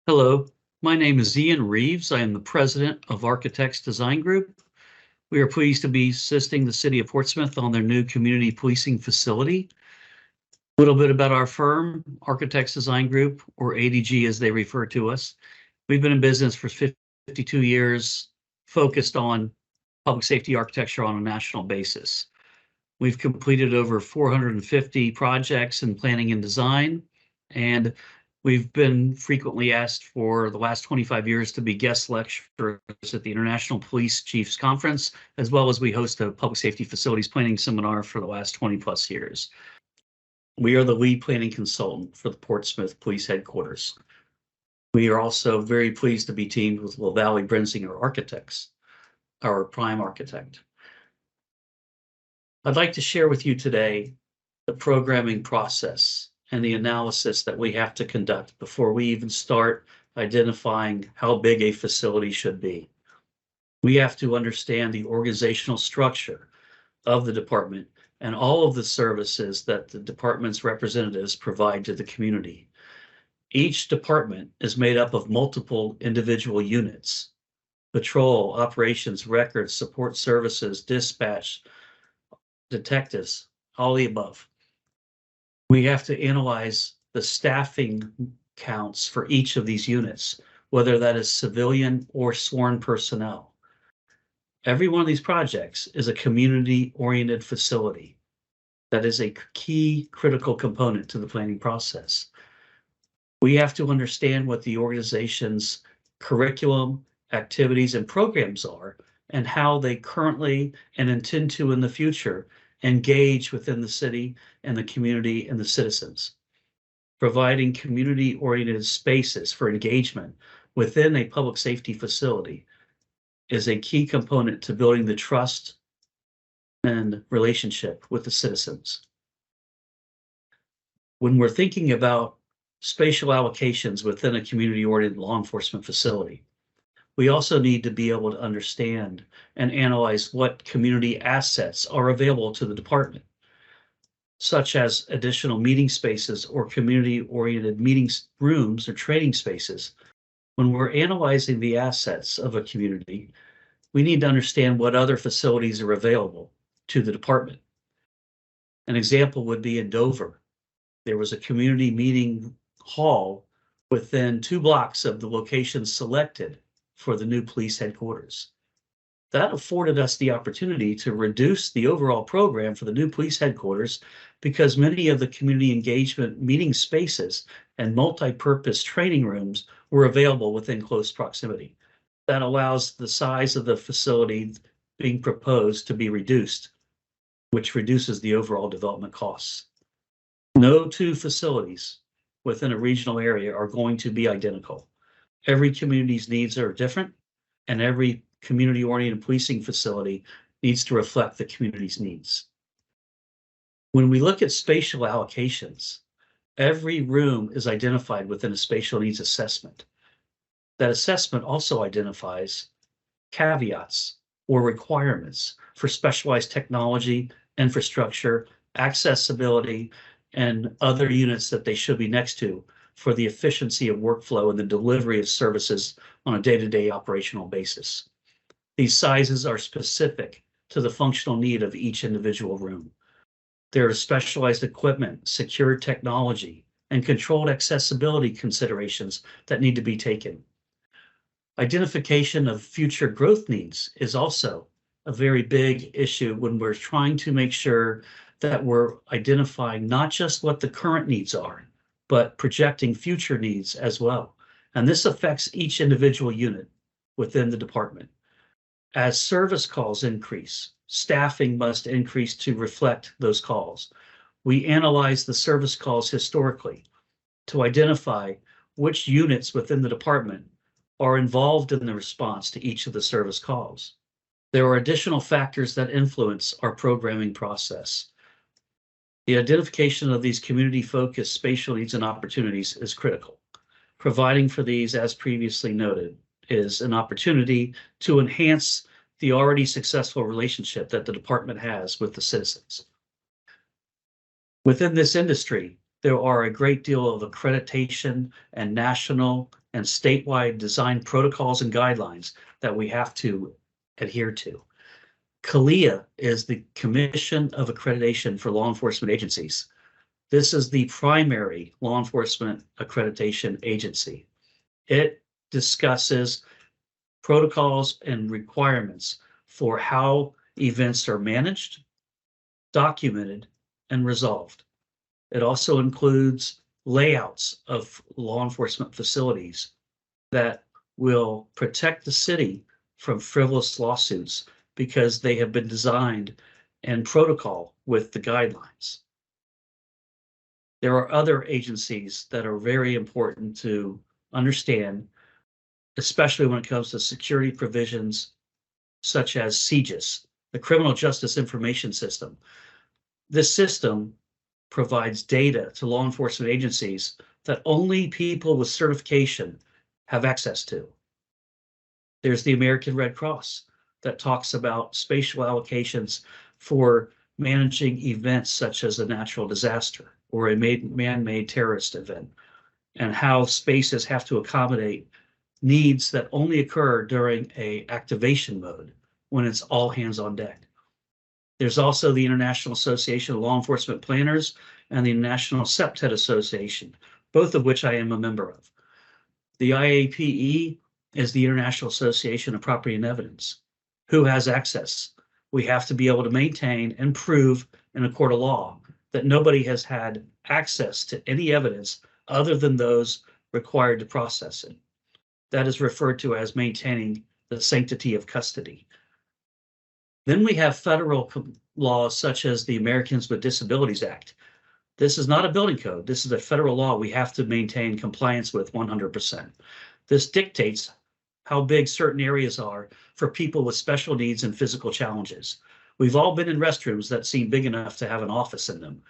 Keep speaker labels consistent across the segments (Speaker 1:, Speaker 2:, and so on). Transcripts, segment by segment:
Speaker 1: Hello, my name is Ian Reeves. I am the president of Architects Design Group. We are pleased to be assisting the city of Portsmouth on their new community policing facility. A little bit about our firm, Architects Design Group, or ADG as they refer to us. We've been in business for 52 years, focused on public safety architecture on a national basis. We've completed over 450 projects in planning and design, and we've been frequently asked for the last 25 years to be guest lecturers at the International Police Chiefs Conference, as well as we host a public safety facilities planning seminar for the last 20 plus years. We are the lead planning consultant for the Portsmouth Police Headquarters. We are also very pleased to be teamed with LaValle Brensinger Architects, our prime architect. I'd like to share with you today the programming process and the analysis that we have to conduct before we even start identifying how big a facility should be. We have to understand the organizational structure of the department and all of the services that the department's representatives provide to the community. Each department is made up of multiple individual units: patrol, operations, records, support services, dispatch, detectives, all the above. We have to analyze the staffing counts for each of these units, whether that is civilian or sworn personnel. Every one of these projects is a community-oriented facility. That is a key critical component to the planning process. We have to understand what the organization's curriculum, activities, and programs are, and how they currently and intend to in the future engage within the city and the community and the citizens. Providing community-oriented spaces for engagement within a public safety facility is a key component to building the trust and relationship with the citizens. When we're thinking about spatial allocations within a community-oriented law enforcement facility, we also need to be able to understand and analyze what community assets are available to the department, such as additional meeting spaces or community-oriented meeting rooms or training spaces. When we're analyzing the assets of a community, we need to understand what other facilities are available to the department. An example would be in Dover. There was a community meeting hall within 2 blocks of the location selected for the new police headquarters. That afforded us the opportunity to reduce the overall program for the new police headquarters because many of the community engagement meeting spaces and multi-purpose training rooms were available within close proximity. That allows the size of the facility being proposed to be reduced, which reduces the overall development costs. No 2 facilities within a regional area are going to be identical. Every community's needs are different, and every community-oriented policing facility needs to reflect the community's needs. When we look at spatial allocations, every room is identified within a spatial needs assessment. That assessment also identifies caveats or requirements for specialized technology, infrastructure, accessibility, and other units that they should be next to for the efficiency of workflow and the delivery of services on a day-to-day operational basis. These sizes are specific to the functional need of each individual room. There is specialized equipment, secure technology, and controlled accessibility considerations that need to be taken. Identification of future growth needs is also a very big issue when we're trying to make sure that we're identifying not just what the current needs are, but projecting future needs as well. And this affects each individual unit within the department. As service calls increase, staffing must increase to reflect those calls. We analyze the service calls historically to identify which units within the department are involved in the response to each of the service calls. There are additional factors that influence our programming process. The identification of these community-focused spatial needs and opportunities is critical. Providing for these, as previously noted, is an opportunity to enhance the already successful relationship that the department has with the citizens. Within this industry, there are a great deal of accreditation and national and statewide design protocols and guidelines that we have to adhere to. CALEA is the Commission of Accreditation for Law Enforcement Agencies. This is the primary law enforcement accreditation agency. It discusses protocols and requirements for how events are managed, documented, and resolved. It also includes layouts of law enforcement facilities that will protect the city from frivolous lawsuits because they have been designed and protocol with the guidelines. There are other agencies that are very important to understand, especially when it comes to security provisions such as CJIS, the Criminal Justice Information System. This system provides data to law enforcement agencies that only people with certification have access to. There's the American Red Cross that talks about spatial allocations for managing events such as a natural disaster or a man-made terrorist event, and how spaces have to accommodate needs that only occur during a activation mode when it's all hands on deck. There's also the International Association of Law Enforcement Planners and the National SEPTED Association, both of which I am a member of. The IAPE is the International Association of Property and Evidence. Who has access? We have to be able to maintain and prove in a court of law that nobody has had access to any evidence other than those required to process it. That is referred to as maintaining the sanctity of custody. Then we have federal laws such as the Americans with Disabilities Act. This is not a building code. This is a federal law we have to maintain compliance with 100%. This dictates how big certain areas are for people with special needs and physical challenges. We've all been in restrooms that seem big enough to have an office in them,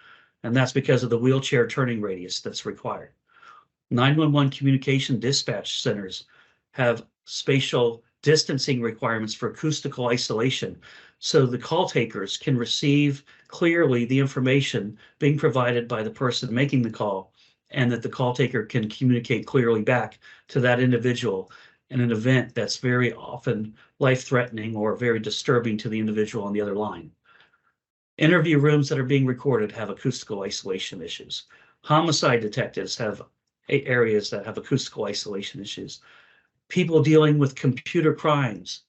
Speaker 1: and that's because of the wheelchair turning radius that's required. 911 communication dispatch centers have spatial distancing requirements for acoustical isolation, so the call takers can receive clearly the information being provided by the person making the call, and that the call taker can communicate clearly back to that individual in an event that's very often life-threatening or very disturbing to the individual on the other line. Interview rooms that are being recorded have acoustical isolation issues. Homicide detectives have areas that have acoustical isolation issues. People dealing with computer crimes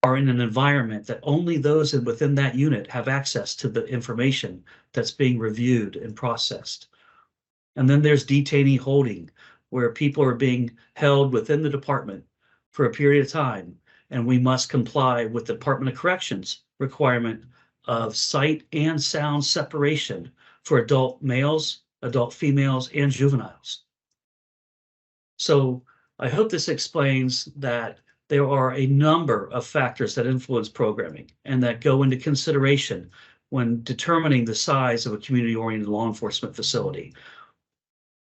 Speaker 1: are in an environment that only those within that unit have access to the information that's being reviewed and processed. And then there's detainee holding, where people are being held within the department for a period of time, and we must comply with the Department of Corrections requirement of sight and sound separation for adult males, adult females, and juveniles. So I hope this explains that there are a number of factors that influence programming and that go into consideration when determining the size of a community-oriented law enforcement facility.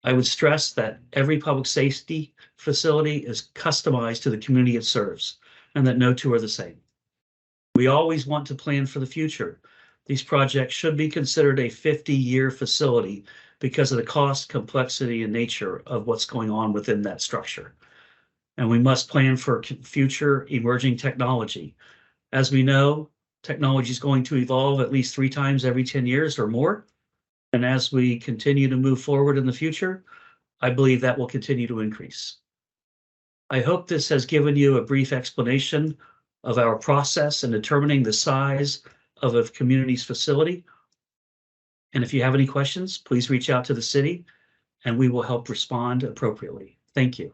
Speaker 1: I would stress that every public safety facility is customized to the community it serves, and that no two are the same. We always want to plan for the future. These projects should be considered a 50-year facility because of the cost, complexity, and nature of what's going on within that structure. And we must plan for future emerging technology. As we know, technology is going to evolve at least 3 times every 10 years or more. And as we continue to move forward in the future, I believe that will continue to increase. I hope this has given you a brief explanation of our process in determining the size of a community's facility. And if you have any questions, please reach out to the city and we will help respond appropriately. Thank you.